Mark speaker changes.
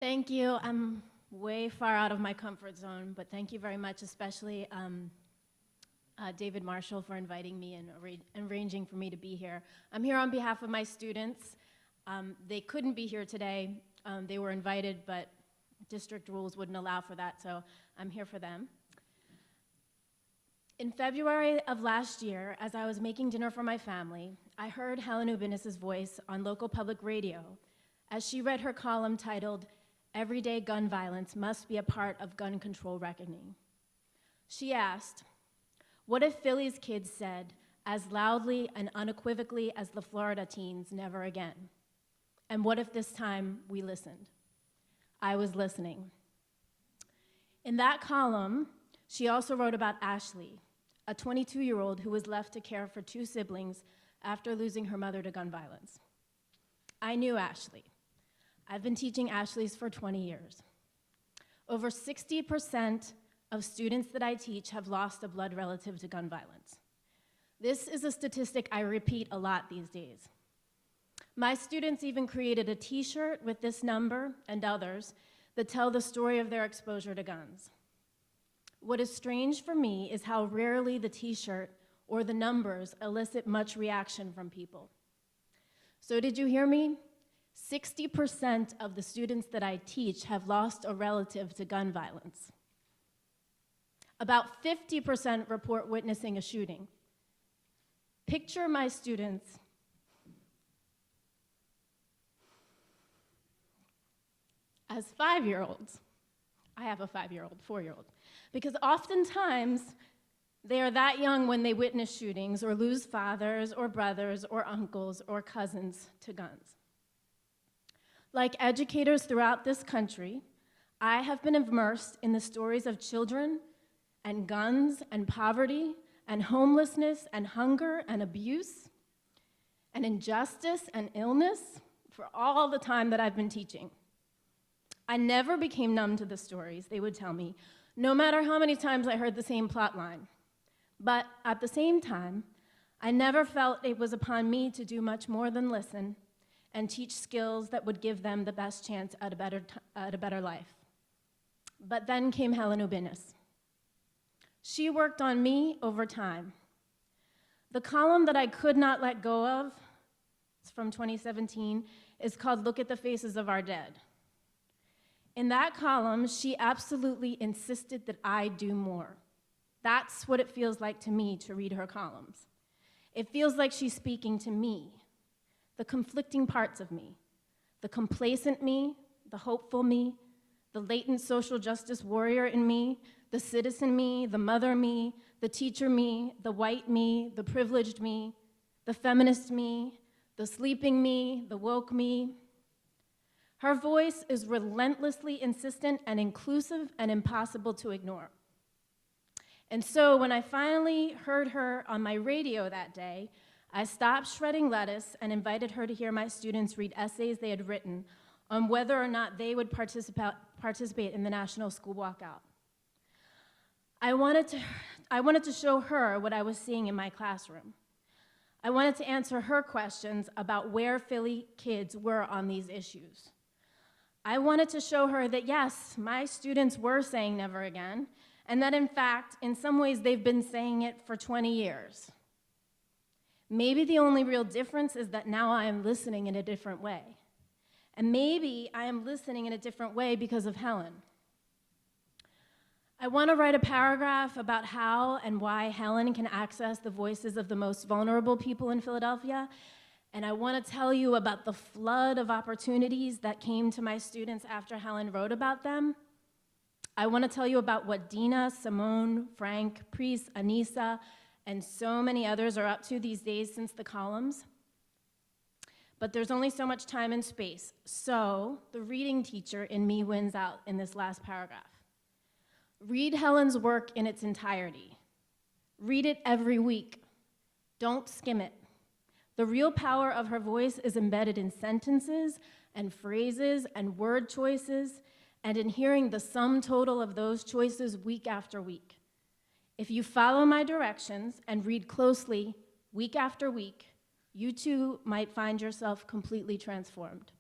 Speaker 1: Thank you. I'm way far out of my comfort zone, but thank you very much, especially David Marshall for inviting me and arranging for me to be here. I'm here on behalf of my students. They couldn't be here today. They were invited, but district rules wouldn't allow for that, so I'm here for them. In February of last year, as I was making dinner for my family, I heard Helen Ubiñas' voice on local public radio as she read her column titled, "Everyday Gun Violence Must Be a Part of Gun Control Reckoning." She asked, what if Philly's kids said, as loudly and unequivocally as the Florida teens, never again? And what if this time we listened? I was listening. In that column, she also wrote about Ashley, a 22-year-old who was left to care for two siblings after losing her mother to gun violence. I knew Ashley. I've been teaching Ashleys for 20 years. Over 60% of students that I teach have lost a blood relative to gun violence. This is a statistic I repeat a lot these days. My students even created a t-shirt with this number and others that tell the story of their exposure to guns. What is strange for me is how rarely the t-shirt or the numbers elicit much reaction from people. So did you hear me? 60% of the students that I teach have lost a relative to gun violence. About 50% report witnessing a shooting. Picture my students as 5-year-olds. I have a 5-year-old, 4-year-old, because oftentimes they are that young when they witness shootings or lose fathers or brothers or uncles or cousins to guns. Like educators throughout this country, I have been immersed in the stories of children and guns and poverty and homelessness and hunger and abuse and injustice and illness for all the time that I've been teaching. I never became numb to the stories, they would tell me, no matter how many times I heard the same plot line. But at the same time, I never felt it was upon me to do much more than listen and teach skills that would give them the best chance at a better life. But then came Helen Ubiñas. She worked on me over time. The column that I could not let go of, it's from 2017, is called "Look at the Faces of Our Dead." In that column, she absolutely insisted that I do more. That's what it feels like to me to read her columns. It feels like she's speaking to me, the conflicting parts of me, the complacent me, the hopeful me, the latent social justice warrior in me, the citizen me, the mother me, the teacher me, the white me, the privileged me, the feminist me, the sleeping me, the woke me. Her voice is relentlessly insistent and inclusive and impossible to ignore. And so when I finally heard her on my radio that day, I stopped shredding lettuce and invited her to hear my students read essays they had written on whether or not they would participate in the National School Walkout. I wanted to show her what I was seeing in my classroom. I wanted to answer her questions about where Philly kids were on these issues. I wanted to show her that yes, my students were saying never again, and that in fact, in some ways they've been saying it for 20 years. Maybe the only real difference is that now I am listening in a different way. And maybe I am listening in a different way because of Helen. I want to write a paragraph about how and why Helen can access the voices of the most vulnerable people in Philadelphia, and I want to tell you about the flood of opportunities that came to my students after Helen wrote about them. I want to tell you about what Dina, Simone, Frank, Priest, Anissa, and so many others are up to these days since the columns. But there's only so much time and space, so the reading teacher in me wins out in this last paragraph. Read Helen's work in its entirety. Read it every week. Don't skim it. The real power of her voice is embedded in sentences and phrases and word choices and in hearing the sum total of those choices week after week. If you follow my directions and read closely week after week, you too might find yourself completely transformed.